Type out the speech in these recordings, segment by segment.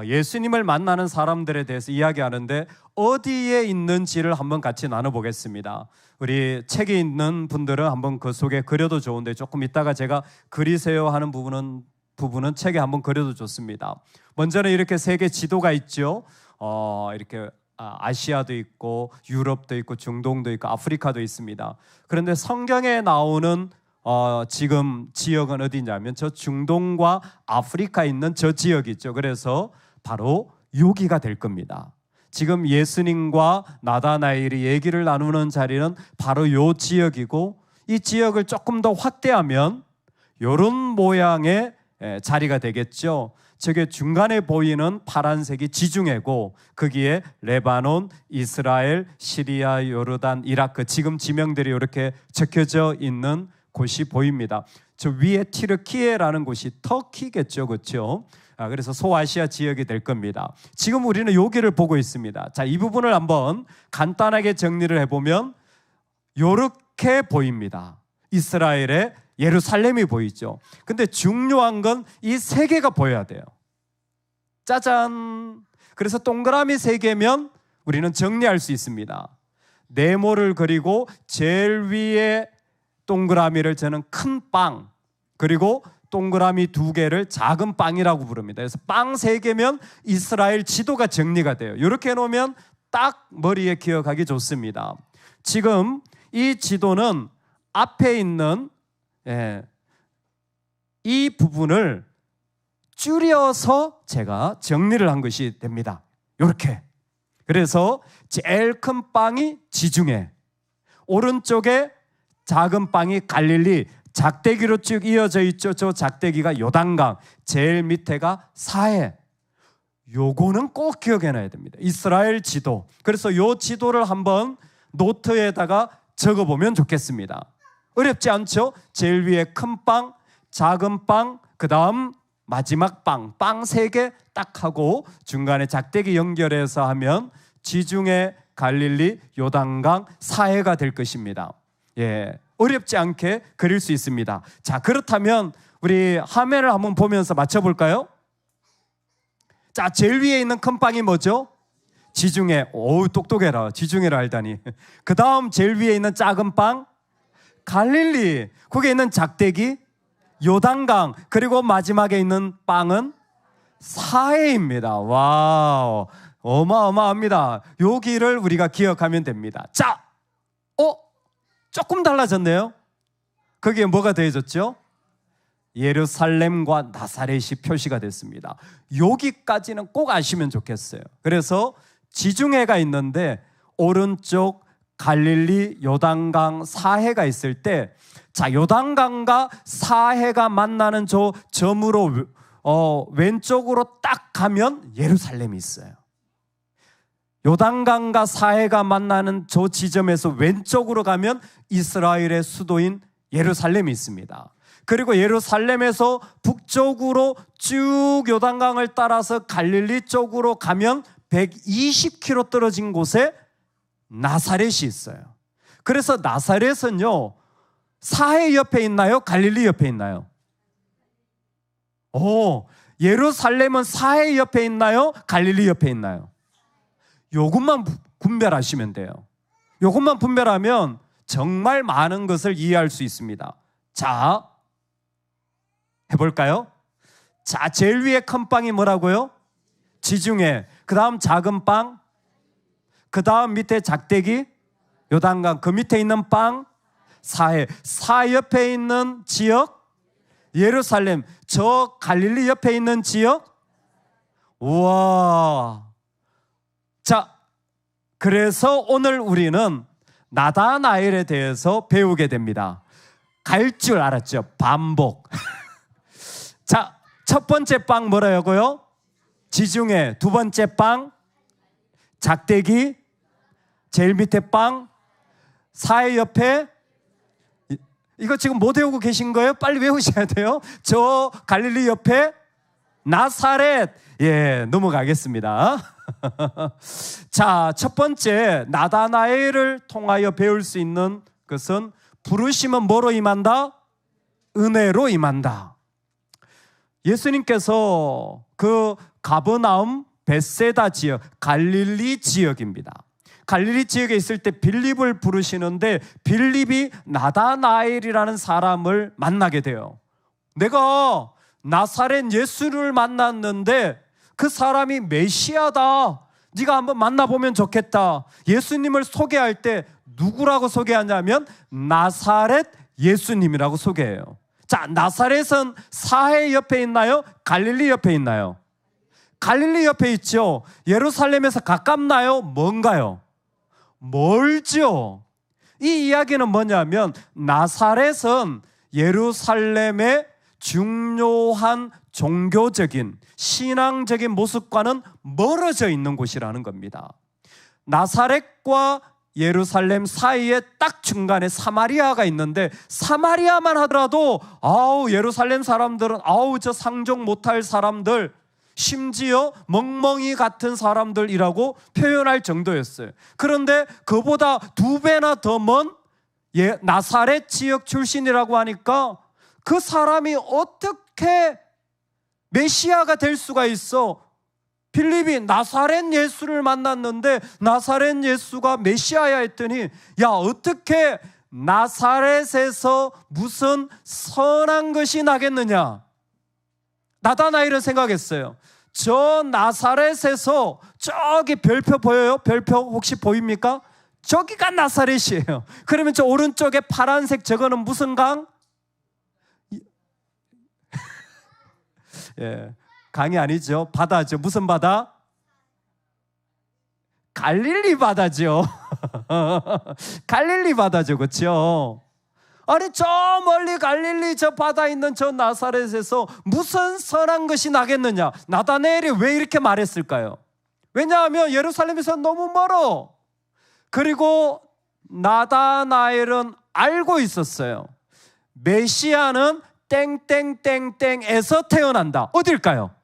예수님을 만나는 사람들에 대해서 이야기하는데 어디에 있는지를 한번 같이 나눠보겠습니다. 우리 책에 있는 분들은 한번 그 속에 그려도 좋은데 조금 이따가 제가 그리세요 하는 부분은 책에 한번 그려도 좋습니다. 먼저는 이렇게 세계 지도가 있죠. 이렇게 아시아도 있고 유럽도 있고 중동도 있고 아프리카도 있습니다. 그런데 성경에 나오는 지금 지역은 어디냐면 저 중동과 아프리카에 있는 저 지역이 있죠. 그래서 바로 여기가 될 겁니다. 지금 예수님과 나다나엘이 얘기를 나누는 자리는 바로 이 지역이고, 이 지역을 조금 더 확대하면 이런 모양의 자리가 되겠죠. 저게 중간에 보이는 파란색이 지중해고, 거기에 레바논, 이스라엘, 시리아, 요르단, 이라크, 지금 지명들이 이렇게 적혀져 있는 곳이 보입니다. 저 위에 튀르키예라는 곳이 터키겠죠, 그렇죠? 그래서 소아시아 지역이 될 겁니다. 지금 우리는 여기를 보고 있습니다. 자, 이 부분을 한번 간단하게 정리를 해보면 이렇게 보입니다. 이스라엘의 예루살렘이 보이죠. 근데 중요한 건 이 세 개가 보여야 돼요. 짜잔! 그래서 동그라미 세 개면 우리는 정리할 수 있습니다. 네모를 그리고 제일 위에 동그라미를 저는 큰 빵, 그리고 동그라미 두 개를 작은 빵이라고 부릅니다. 그래서 빵 세 개면 이스라엘 지도가 정리가 돼요. 이렇게 해놓으면 딱 머리에 기억하기 좋습니다. 지금 이 지도는 앞에 있는 이 부분을 줄여서 제가 정리를 한 것이 됩니다. 이렇게. 그래서 제일 큰 빵이 지중해, 오른쪽에 작은 빵이 갈릴리, 작대기로 쭉 이어져 있죠. 저 작대기가 요단강, 제일 밑에가 사해. 요거는 꼭 기억해놔야 됩니다. 이스라엘 지도. 그래서 요 지도를 한번 노트에다가 적어보면 좋겠습니다. 어렵지 않죠? 제일 위에 큰 빵, 작은 빵, 그 다음 마지막 빵, 빵 세 개 딱 하고 중간에 작대기 연결해서 하면 지중해, 갈릴리, 요단강, 사해가 될 것입니다. 어렵지 않게 그릴 수 있습니다. 자, 그렇다면 우리 화면을 한번 보면서 맞춰볼까요? 자, 제일 위에 있는 큰 빵이 뭐죠? 지중해. 오우, 똑똑해라. 지중해를 알다니. 그 다음 제일 위에 있는 작은 빵, 갈릴리. 거기에 있는 작대기, 요단강. 그리고 마지막에 있는 빵은 사해입니다. 와우, 어마어마합니다. 여기를 우리가 기억하면 됩니다. 자, 조금 달라졌네요. 거기에 뭐가 더해졌죠? 예루살렘과 나사렛이 표시가 됐습니다. 여기까지는 꼭 아시면 좋겠어요. 그래서 지중해가 있는데 오른쪽 갈릴리, 요단강, 사해가 있을 때, 자, 요단강과 사해가 만나는 저 점으로 왼쪽으로 딱 가면 예루살렘이 있어요. 요단강과 사해가 만나는 저 지점에서 왼쪽으로 가면 이스라엘의 수도인 예루살렘이 있습니다. 그리고 예루살렘에서 북쪽으로 쭉 요단강을 따라서 갈릴리 쪽으로 가면 120km 떨어진 곳에 나사렛이 있어요. 그래서 나사렛은요, 사해 옆에 있나요? 갈릴리 옆에 있나요? 예루살렘은 사해 옆에 있나요? 갈릴리 옆에 있나요? 요것만 분별하시면 돼요. 요것만 분별하면 정말 많은 것을 이해할 수 있습니다. 자, 해볼까요? 자, 제일 위에 큰 빵이 뭐라고요? 지중해. 그 다음 작은 빵, 그 다음 밑에 작대기, 요단강. 그 밑에 있는 빵, 사해. 사해 옆에 있는 지역, 예루살렘. 저 갈릴리 옆에 있는 지역, 우와. 자, 그래서 오늘 우리는 나다나엘에 대해서 배우게 됩니다. 갈 줄 알았죠? 반복. 자, 첫 번째 빵 뭐라고요? 지중해. 두 번째 빵 작대기. 제일 밑에 빵 사해 옆에. 이거 지금 못 외우고 계신 거예요? 빨리 외우셔야 돼요. 저 갈릴리 옆에 나사렛. 넘어가겠습니다. 자, 첫 번째 나다나엘을 통하여 배울 수 있는 것은 부르심은 뭐로 임한다? 은혜로 임한다. 예수님께서 그 가버나움, 벳세다 지역, 갈릴리 지역입니다. 갈릴리 지역에 있을 때 빌립을 부르시는데 빌립이 나다나엘이라는 사람을 만나게 돼요. 내가 나사렛 예수를 만났는데 그 사람이 메시아다. 네가 한번 만나보면 좋겠다. 예수님을 소개할 때 누구라고 소개하냐면 나사렛 예수님이라고 소개해요. 자, 나사렛은 사해 옆에 있나요? 갈릴리 옆에 있나요? 갈릴리 옆에 있죠. 예루살렘에서 가깝나요? 먼가요? 멀죠. 이 이야기는 뭐냐면 나사렛은 예루살렘의 중요한 종교적인 신앙적인 모습과는 멀어져 있는 곳이라는 겁니다. 나사렛과 예루살렘 사이에 딱 중간에 사마리아가 있는데 사마리아만 하더라도 예루살렘 사람들은 저 상종 못할 사람들, 심지어 멍멍이 같은 사람들이라고 표현할 정도였어요. 그런데 그보다 2배나 더 먼 나사렛 지역 출신이라고 하니까 그 사람이 어떻게 메시아가 될 수가 있어? 빌립이 나사렛 예수를 만났는데 나사렛 예수가 메시아야 했더니 어떻게 나사렛에서 무슨 선한 것이 나겠느냐? 나다나엘은 생각했어요. 저 나사렛에서 저기 별표 보여요? 별표 혹시 보입니까? 저기가 나사렛이에요. 그러면 저 오른쪽에 파란색 저거는 무슨 강? 예, 강이 아니죠. 바다죠. 무슨 바다? 갈릴리 바다죠. 갈릴리 바다죠. 그렇죠? 아니 저 멀리 갈릴리 저 바다 있는 저 나사렛에서 무슨 선한 것이 나겠느냐? 나다나엘이 왜 이렇게 말했을까요? 왜냐하면 예루살렘에서 너무 멀어. 그리고 나다나엘은 알고 있었어요. 메시아는 땡땡땡땡에서 태어난다. 어딜까요?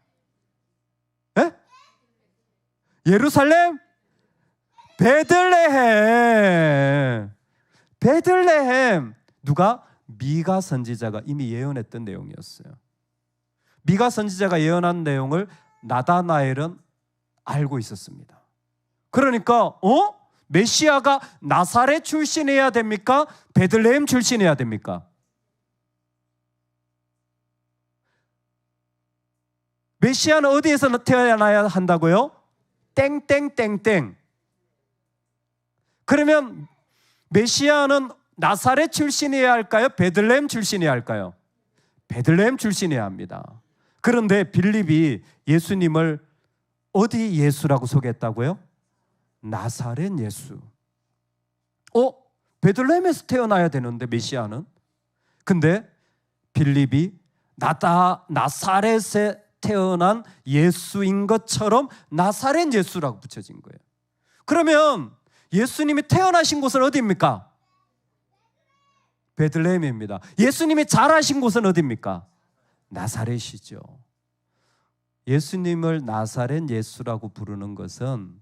에? 예루살렘? 베들레헴. 베들레헴. 누가? 미가 선지자가 이미 예언했던 내용이었어요. 미가 선지자가 예언한 내용을 나다나엘은 알고 있었습니다. 그러니까 메시아가 나사렛 출신이어야 됩니까? 베들레헴 출신이어야 됩니까? 메시아는 어디에서 태어나야 한다고요? 땡땡땡땡. 그러면 메시아는 나사렛 출신이어야 할까요? 베들레헴 출신이어야 할까요? 베들레헴 출신이어야 합니다. 그런데 빌립이 예수님을 어디 예수라고 소개했다고요? 나사렛 예수. 베들레헴에서 태어나야 되는데 메시아는? 근데 빌립이 나사렛에 태어난 예수인 것처럼 나사렛 예수라고 붙여진 거예요. 그러면 예수님이 태어나신 곳은 어디입니까? 베들레헴입니다. 예수님이 자라신 곳은 어디입니까? 나사렛이죠. 예수님을 나사렛 예수라고 부르는 것은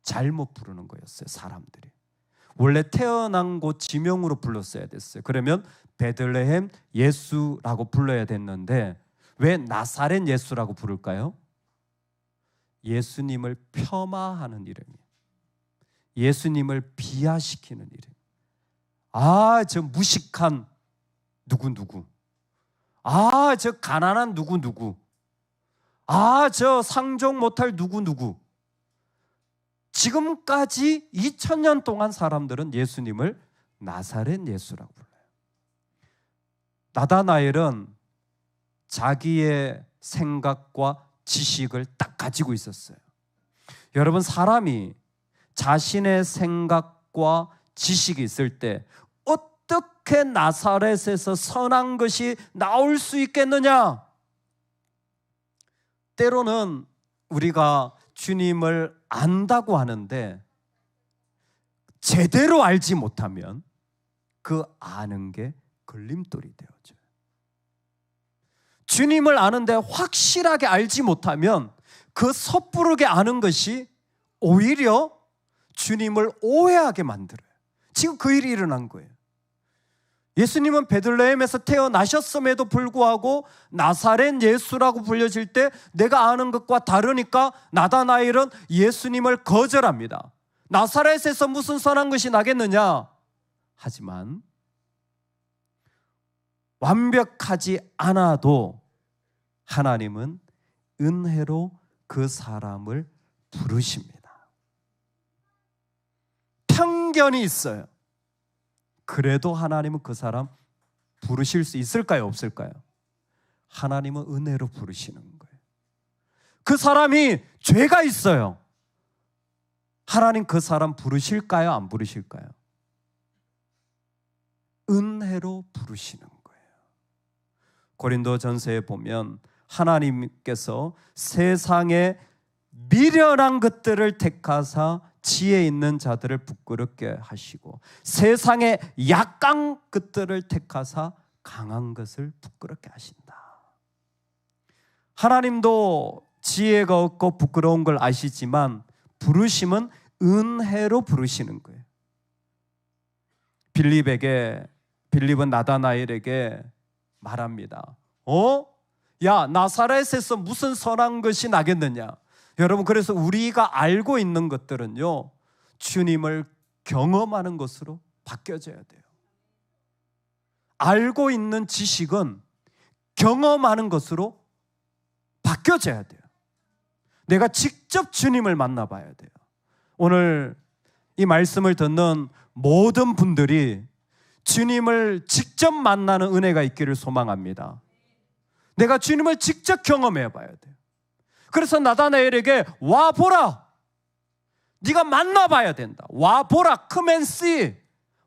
잘못 부르는 거였어요. 사람들이 원래 태어난 곳 지명으로 불렀어야 됐어요. 그러면 베들레헴 예수라고 불러야 됐는데 왜 나사렛 예수라고 부를까요? 예수님을 폄하하는 이름이에요. 예수님을 비하시키는 이름. 저 무식한 누구누구. 저 가난한 누구누구. 저 상종 못할 누구누구. 지금까지 2000년 동안 사람들은 예수님을 나사렛 예수라고 불러요. 나다나엘은 자기의 생각과 지식을 딱 가지고 있었어요. 여러분, 사람이 자신의 생각과 지식이 있을 때 어떻게 나사렛에서 선한 것이 나올 수 있겠느냐? 때로는 우리가 주님을 안다고 하는데 제대로 알지 못하면 그 아는 게 걸림돌이 되어져요. 주님을 아는데 확실하게 알지 못하면 그 섣부르게 아는 것이 오히려 주님을 오해하게 만들어요. 지금 그 일이 일어난 거예요. 예수님은 베들레헴에서 태어나셨음에도 불구하고 나사렛 예수라고 불려질 때 내가 아는 것과 다르니까 나다나엘은 예수님을 거절합니다. 나사렛에서 무슨 선한 것이 나겠느냐? 하지만 완벽하지 않아도 하나님은 은혜로 그 사람을 부르십니다. 편견이 있어요. 그래도 하나님은 그 사람 부르실 수 있을까요? 없을까요? 하나님은 은혜로 부르시는 거예요. 그 사람이 죄가 있어요. 하나님 그 사람 부르실까요? 안 부르실까요? 은혜로 부르시는 거예요. 고린도전서에 보면 하나님께서 세상의 미련한 것들을 택하사 지혜 있는 자들을 부끄럽게 하시고 세상의 약한 것들을 택하사 강한 것을 부끄럽게 하신다. 하나님도 지혜가 없고 부끄러운 걸 아시지만 부르심은 은혜로 부르시는 거예요. 빌립은 나다나엘에게 말합니다. 야, 나사렛에서 무슨 선한 것이 나겠느냐? 여러분, 그래서 우리가 알고 있는 것들은요, 주님을 경험하는 것으로 바뀌어져야 돼요. 알고 있는 지식은 경험하는 것으로 바뀌어져야 돼요. 내가 직접 주님을 만나봐야 돼요. 오늘 이 말씀을 듣는 모든 분들이 주님을 직접 만나는 은혜가 있기를 소망합니다. 내가 주님을 직접 경험해 봐야 돼요. 그래서 나다나엘에게 와보라, 네가 만나봐야 된다. 와보라, come and see.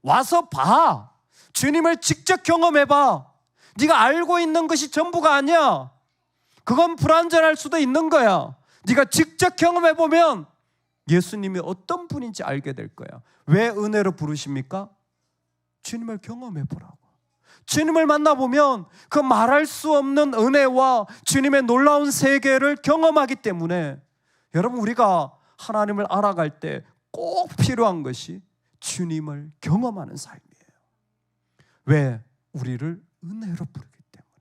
와서 봐. 주님을 직접 경험해봐. 네가 알고 있는 것이 전부가 아니야. 그건 불완전할 수도 있는 거야. 네가 직접 경험해보면 예수님이 어떤 분인지 알게 될 거야. 왜 은혜로 부르십니까? 주님을 경험해보라고. 주님을 만나보면 그 말할 수 없는 은혜와 주님의 놀라운 세계를 경험하기 때문에 여러분, 우리가 하나님을 알아갈 때 꼭 필요한 것이 주님을 경험하는 삶이에요. 왜? 우리를 은혜로 부르기 때문에.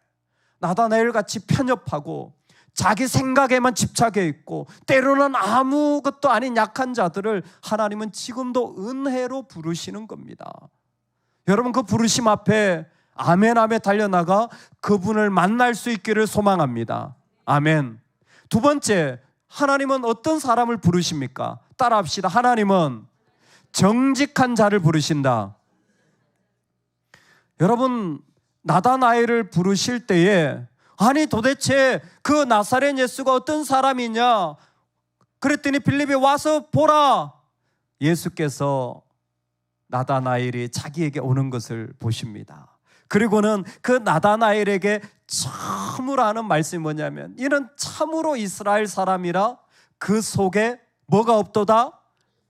나다나엘같이 편협하고 자기 생각에만 집착해 있고 때로는 아무것도 아닌 약한 자들을 하나님은 지금도 은혜로 부르시는 겁니다. 여러분, 그 부르심 앞에 아멘하며 달려나가 그분을 만날 수 있기를 소망합니다. 아멘. 두 번째, 하나님은 어떤 사람을 부르십니까? 따라합시다. 하나님은 정직한 자를 부르신다. 여러분, 나다나엘을 부르실 때에 아니 도대체 그 나사렛 예수가 어떤 사람이냐? 그랬더니 빌립이 와서 보라. 예수께서 나다나엘이 자기에게 오는 것을 보십니다. 그리고는 그 나다나엘에게 참으로 하는 말씀이 뭐냐면 이는 참으로 이스라엘 사람이라 그 속에 뭐가 없도다?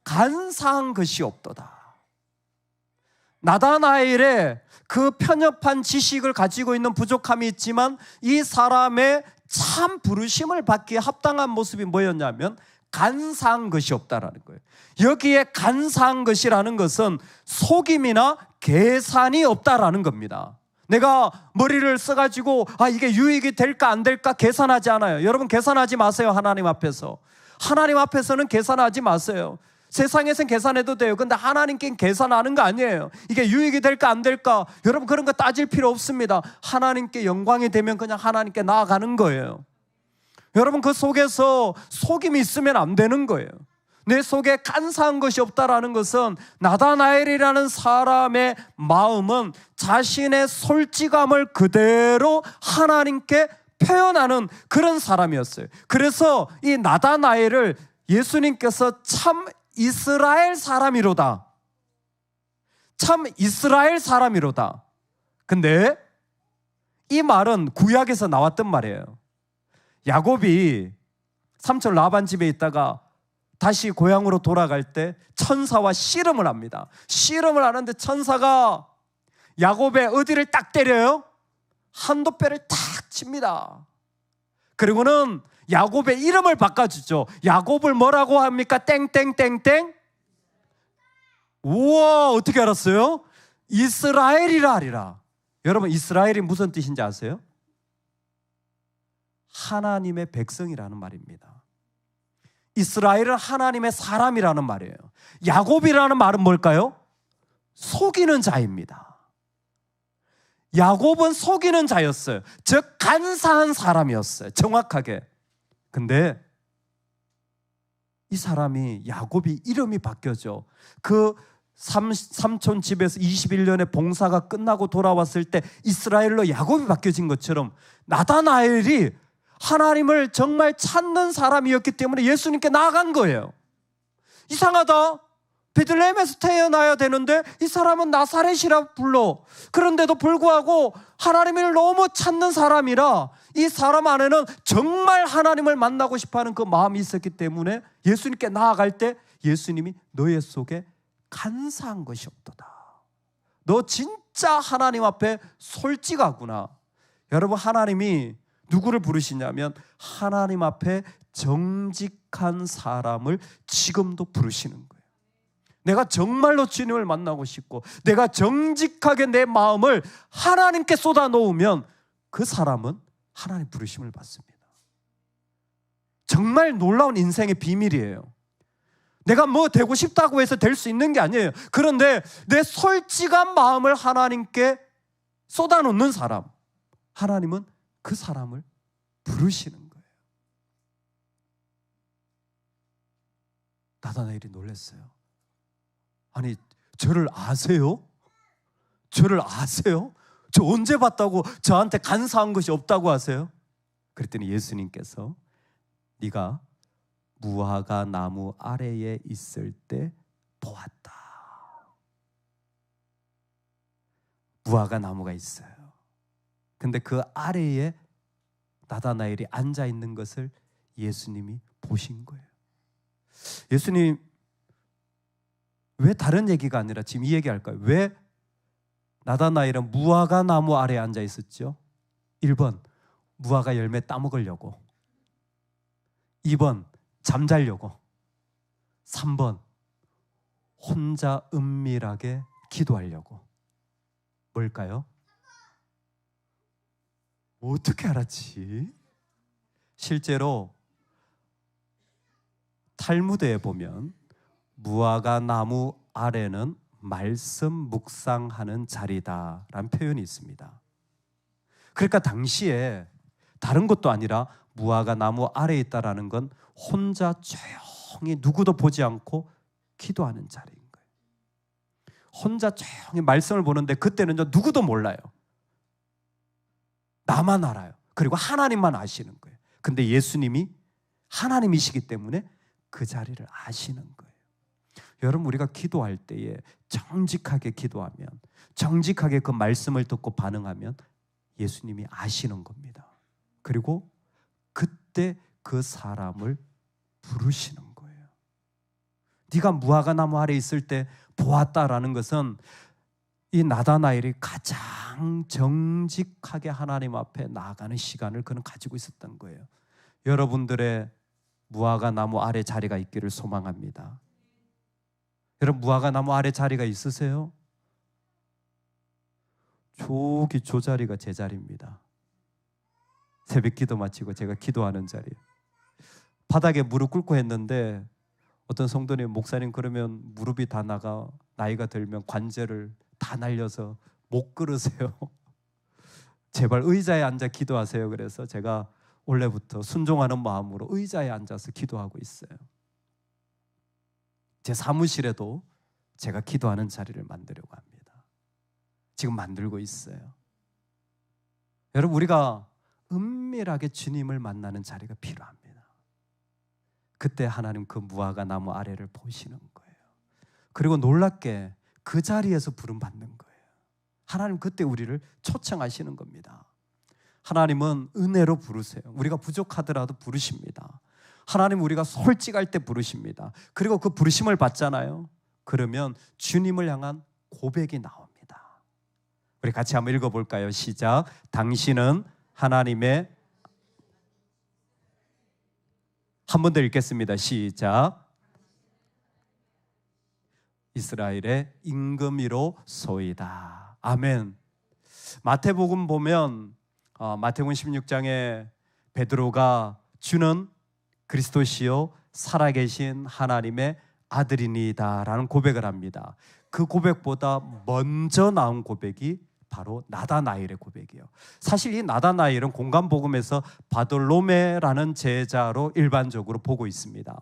간사한 것이 없도다. 나다나엘의 그 편협한 지식을 가지고 있는 부족함이 있지만 이 사람의 참 부르심을 받기에 합당한 모습이 뭐였냐면 간사한 것이 없다라는 거예요. 여기에 간사한 것이라는 것은 속임이나 계산이 없다라는 겁니다. 내가 머리를 써가지고 이게 유익이 될까 안 될까 계산하지 않아요. 여러분, 계산하지 마세요. 하나님 앞에서. 하나님 앞에서는 계산하지 마세요. 세상에서는 계산해도 돼요. 근데 하나님께는 계산하는 거 아니에요. 이게 유익이 될까 안 될까, 여러분 그런 거 따질 필요 없습니다. 하나님께 영광이 되면 그냥 하나님께 나아가는 거예요. 여러분, 그 속에서 속임이 있으면 안 되는 거예요. 내 속에 간사한 것이 없다라는 것은 나다나엘이라는 사람의 마음은 자신의 솔직함을 그대로 하나님께 표현하는 그런 사람이었어요. 그래서 이 나다나엘을 예수님께서 참 이스라엘 사람이로다, 참 이스라엘 사람이로다. 근데 이 말은 구약에서 나왔던 말이에요. 야곱이 삼촌 라반 집에 있다가 다시 고향으로 돌아갈 때 천사와 씨름을 합니다. 씨름을 하는데 천사가 야곱의 어디를 딱 때려요? 한도뼈를 탁 칩니다. 그리고는 야곱의 이름을 바꿔주죠. 야곱을 뭐라고 합니까? 땡땡땡땡. 우와, 어떻게 알았어요? 이스라엘이라 하리라. 여러분, 이스라엘이 무슨 뜻인지 아세요? 하나님의 백성이라는 말입니다. 이스라엘은 하나님의 사람이라는 말이에요. 야곱이라는 말은 뭘까요? 속이는 자입니다. 야곱은 속이는 자였어요. 즉 간사한 사람이었어요. 정확하게. 근데 이 사람이, 야곱이 이름이 바뀌어져. 그 삼촌 집에서 21년의 봉사가 끝나고 돌아왔을 때 이스라엘로 야곱이 바뀌어진 것처럼 나다나엘이 하나님을 정말 찾는 사람이었기 때문에 예수님께 나아간 거예요. 이상하다. 베들레헴에서 태어나야 되는데 이 사람은 나사렛이라 불러. 그런데도 불구하고 하나님을 너무 찾는 사람이라 이 사람 안에는 정말 하나님을 만나고 싶어하는 그 마음이 있었기 때문에 예수님께 나아갈 때 예수님이 너의 속에 간사한 것이 없도다. 너 진짜 하나님 앞에 솔직하구나. 여러분, 하나님이 누구를 부르시냐면 하나님 앞에 정직한 사람을 지금도 부르시는 거예요. 내가 정말로 주님을 만나고 싶고 내가 정직하게 내 마음을 하나님께 쏟아놓으면 그 사람은 하나님 부르심을 받습니다. 정말 놀라운 인생의 비밀이에요. 내가 뭐 되고 싶다고 해서 될 수 있는 게 아니에요. 그런데 내 솔직한 마음을 하나님께 쏟아놓는 사람, 하나님은 그 사람을 부르시는 거예요. 나다나엘이 놀랐어요. 아니, 저를 아세요? 저를 아세요? 저 언제 봤다고 저한테 간사한 것이 없다고 하세요? 그랬더니 예수님께서 네가 무화과 나무 아래에 있을 때 보았다. 무화과 나무가 있어요. 근데 그 아래에 나다나엘이 앉아 있는 것을 예수님이 보신 거예요. 예수님 왜 다른 얘기가 아니라 지금 이 얘기 할까요? 왜 나다나엘은 무화과 나무 아래에 앉아 있었죠? 1번 무화과 열매 따먹으려고, 2번 잠자려고, 3번 혼자 은밀하게 기도하려고. 뭘까요? 어떻게 알았지? 실제로 탈무드에 보면 무화과 나무 아래는 말씀 묵상하는 자리다라는 표현이 있습니다. 그러니까 당시에 다른 것도 아니라 무화과 나무 아래에 있다라는 건 혼자 조용히 누구도 보지 않고 기도하는 자리인 거예요. 혼자 조용히 말씀을 보는데 그때는 누구도 몰라요. 나만 알아요. 그리고 하나님만 아시는 거예요. 근데 예수님이 하나님이시기 때문에 그 자리를 아시는 거예요. 여러분, 우리가 기도할 때에 정직하게 기도하면, 정직하게 그 말씀을 듣고 반응하면 예수님이 아시는 겁니다. 그리고 그때 그 사람을 부르시는 거예요. 네가 무화과 나무 아래 있을 때 보았다라는 것은 이 나다나엘이 가장 정직하게 하나님 앞에 나아가는 시간을 그는 가지고 있었던 거예요. 여러분들의 무화과 나무 아래 자리가 있기를 소망합니다. 여러분, 무화과 나무 아래 자리가 있으세요? 저기 저 자리가 제 자리입니다. 새벽 기도 마치고 제가 기도하는 자리. 바닥에 무릎 꿇고 했는데 어떤 성도님, 목사님 그러면 무릎이 다 나가, 나이가 들면 관절을 다 날려서 못 걸으세요. 제발 의자에 앉아 기도하세요. 그래서 제가 원래부터 순종하는 마음으로 의자에 앉아서 기도하고 있어요. 제 사무실에도 제가 기도하는 자리를 만들려고 합니다. 지금 만들고 있어요. 여러분, 우리가 은밀하게 주님을 만나는 자리가 필요합니다. 그때 하나님 그 무화과 나무 아래를 보시는 거예요. 그리고 놀랍게 그 자리에서 부름받는 거예요. 하나님 그때 우리를 초청하시는 겁니다. 하나님은 은혜로 부르세요. 우리가 부족하더라도 부르십니다. 하나님 우리가 솔직할 때 부르십니다. 그리고 그 부르심을 받잖아요. 그러면 주님을 향한 고백이 나옵니다. 우리 같이 한번 읽어볼까요? 시작. 당신은 하나님의, 한 번 더 읽겠습니다. 시작. 이스라엘의 임금이로소이다. 아멘. 마태복음 보면 마태복음 16장에 베드로가 주는 그리스도시요 살아계신 하나님의 아들이니이다 라는 고백을 합니다. 그 고백보다 먼저 나온 고백이 바로 나다나엘의 고백이에요. 사실 이 나다나엘은 공간복음에서 바돌로메라는 제자로 일반적으로 보고 있습니다.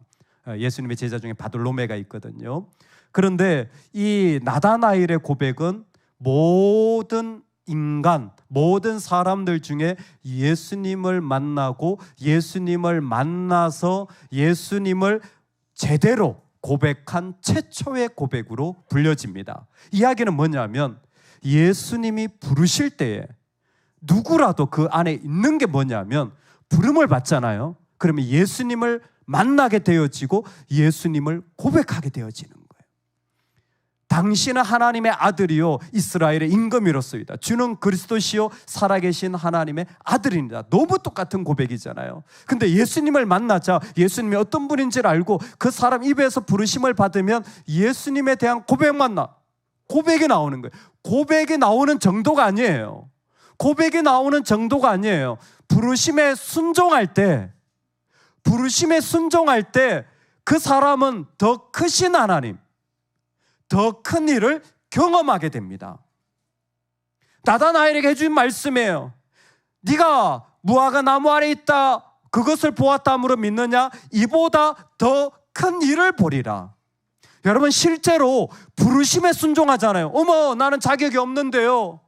예수님의 제자 중에 바돌로메가 있거든요. 그런데 이 나다나엘의 고백은 모든 인간, 모든 사람들 중에 예수님을 만나고 예수님을 만나서 예수님을 제대로 고백한 최초의 고백으로 불려집니다. 이야기는 뭐냐면 예수님이 부르실 때에 누구라도 그 안에 있는 게 뭐냐면 부름을 받잖아요. 그러면 예수님을 만나게 되어지고 예수님을 고백하게 되어지는 거예요. 당신은 하나님의 아들이요 이스라엘의 임금이로소이다. 주는 그리스도시요 살아계신 하나님의 아들입니다. 너무 똑같은 고백이잖아요. 근데 예수님을 만나자 예수님이 어떤 분인지를 알고 그 사람 입에서 부르심을 받으면 예수님에 대한 고백이 나오는 거예요. 고백이 나오는 정도가 아니에요. 고백이 나오는 정도가 아니에요. 부르심에 순종할 때 그 사람은 더 크신 하나님, 더 큰 일을 경험하게 됩니다. 나다나엘에게 해준 말씀이에요. 네가 무화과 나무 아래 있다 그것을 보았다므로 믿느냐? 이보다 더 큰 일을 보리라. 여러분 실제로 부르심에 순종하잖아요. 어머 나는 자격이 없는데요.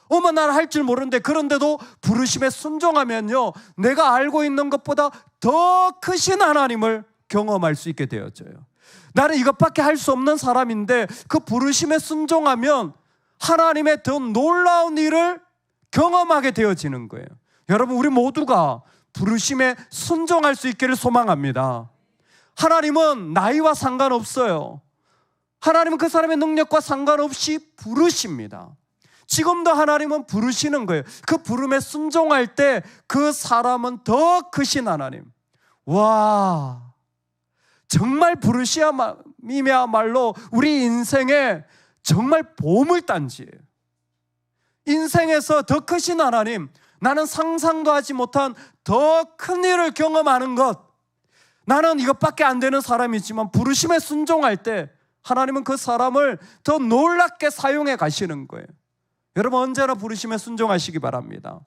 어머 나는 할 줄 모르는데. 그런데도 부르심에 순종하면요 내가 알고 있는 것보다 더 크신 하나님을 경험할 수 있게 되어져요. 나는 이것밖에 할 수 없는 사람인데 그 부르심에 순종하면 하나님의 더 놀라운 일을 경험하게 되어지는 거예요. 여러분 우리 모두가 부르심에 순종할 수 있기를 소망합니다. 하나님은 나이와 상관없어요. 하나님은 그 사람의 능력과 상관없이 부르십니다. 지금도 하나님은 부르시는 거예요. 그 부름에 순종할 때 그 사람은 더 크신 하나님. 와, 정말 부르심이야말로 우리 인생에 정말 보물단지예요. 인생에서 더 크신 하나님, 나는 상상도 하지 못한 더 큰 일을 경험하는 것. 나는 이것밖에 안 되는 사람이지만 부르심에 순종할 때 하나님은 그 사람을 더 놀랍게 사용해 가시는 거예요. 여러분 언제나 부르심에 순종하시기 바랍니다.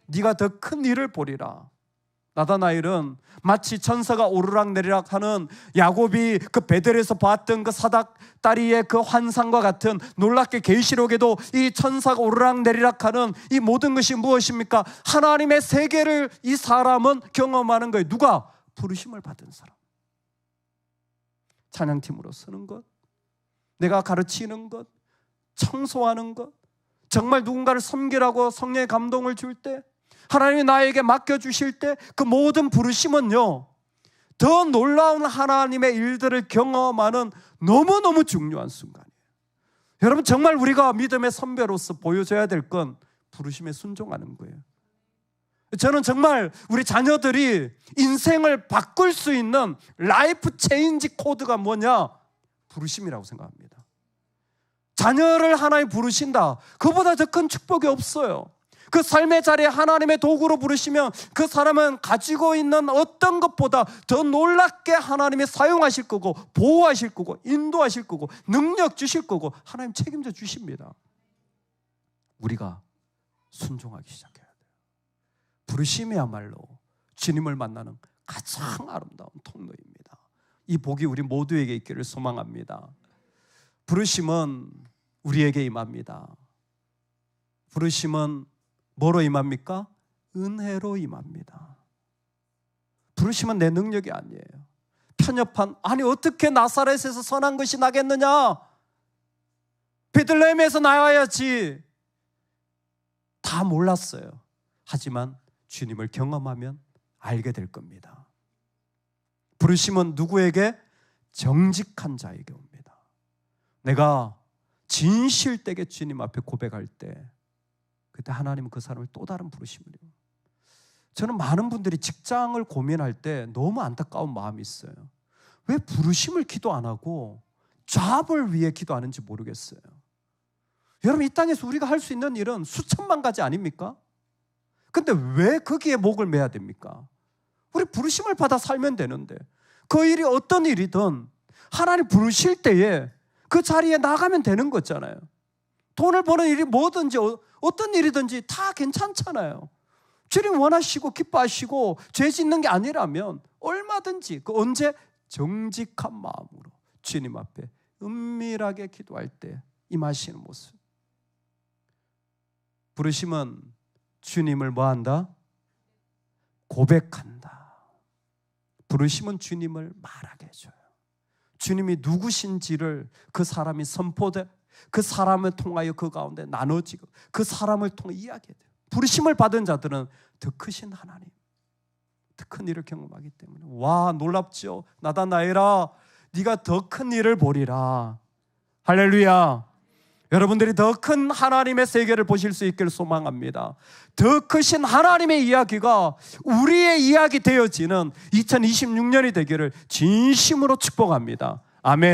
네가 더 큰 일을 보리라. 나다나엘은 마치 천사가 오르락내리락 하는 야곱이 그 베델에서 봤던 그 사닥다리의 그 환상과 같은, 놀랍게 계시록에도 이 천사가 오르락내리락 하는 이 모든 것이 무엇입니까? 하나님의 세계를 이 사람은 경험하는 거예요. 누가? 부르심을 받은 사람. 찬양팀으로 서는 것, 내가 가르치는 것, 청소하는 것, 정말 누군가를 섬기라고 성령의 감동을 줄 때, 하나님이 나에게 맡겨주실 때 그 모든 부르심은요 더 놀라운 하나님의 일들을 경험하는 너무너무 중요한 순간이에요. 여러분 정말 우리가 믿음의 선배로서 보여줘야 될 건 부르심에 순종하는 거예요. 저는 정말 우리 자녀들이 인생을 바꿀 수 있는 라이프 체인지 코드가 뭐냐? 부르심이라고 생각합니다. 자녀를 하나님 부르신다, 그보다 더 큰 축복이 없어요. 그 삶의 자리에 하나님의 도구로 부르시면 그 사람은 가지고 있는 어떤 것보다 더 놀랍게 하나님이 사용하실 거고, 보호하실 거고, 인도하실 거고, 능력 주실 거고, 하나님 책임져 주십니다. 우리가 순종하기 시작해야 돼요. 부르심이야말로 주님을 만나는 가장 아름다운 통로입니다. 이 복이 우리 모두에게 있기를 소망합니다. 부르심은 우리에게 임합니다. 부르심은 뭐로 임합니까? 은혜로 임합니다. 부르심은 내 능력이 아니에요. 편협한, 아니 어떻게 나사렛에서 선한 것이 나겠느냐? 베들레헴에서 나와야지. 다 몰랐어요. 하지만 주님을 경험하면 알게 될 겁니다. 부르심은 누구에게? 정직한 자에게 옵니다. 내가 진실되게 주님 앞에 고백할 때, 그때 하나님은 그 사람을 또 다른 부르심으로. 저는 많은 분들이 직장을 고민할 때 너무 안타까운 마음이 있어요. 왜 부르심을 기도 안 하고 잡을 위해 기도하는지 모르겠어요. 여러분, 이 땅에서 우리가 할 수 있는 일은 수천만 가지 아닙니까? 근데 왜 거기에 목을 매야 됩니까? 우리 부르심을 받아 살면 되는데, 그 일이 어떤 일이든 하나님 부르실 때에 그 자리에 나가면 되는 거잖아요. 돈을 버는 일이 뭐든지 어떤 일이든지 다 괜찮잖아요. 주님 원하시고 기뻐하시고 죄 짓는 게 아니라면 얼마든지, 그 언제? 정직한 마음으로 주님 앞에 은밀하게 기도할 때 임하시는 모습. 부르심은 주님을 뭐한다? 고백한다. 부르심은 주님을 말하게 해줘요. 주님이 누구신지를 그 사람이 선포돼, 그 사람을 통하여 그 가운데 나눠지고 그 사람을 통해 이야기해야 돼요. 부르심을 받은 자들은 더 크신 하나님, 더 큰 일을 경험하기 때문에, 와, 놀랍죠. 나다나엘아, 네가 더 큰 일을 보리라. 할렐루야. 여러분들이 더 큰 하나님의 세계를 보실 수 있기를 소망합니다. 더 크신 하나님의 이야기가 우리의 이야기 되어지는 2026년이 되기를 진심으로 축복합니다. 아멘.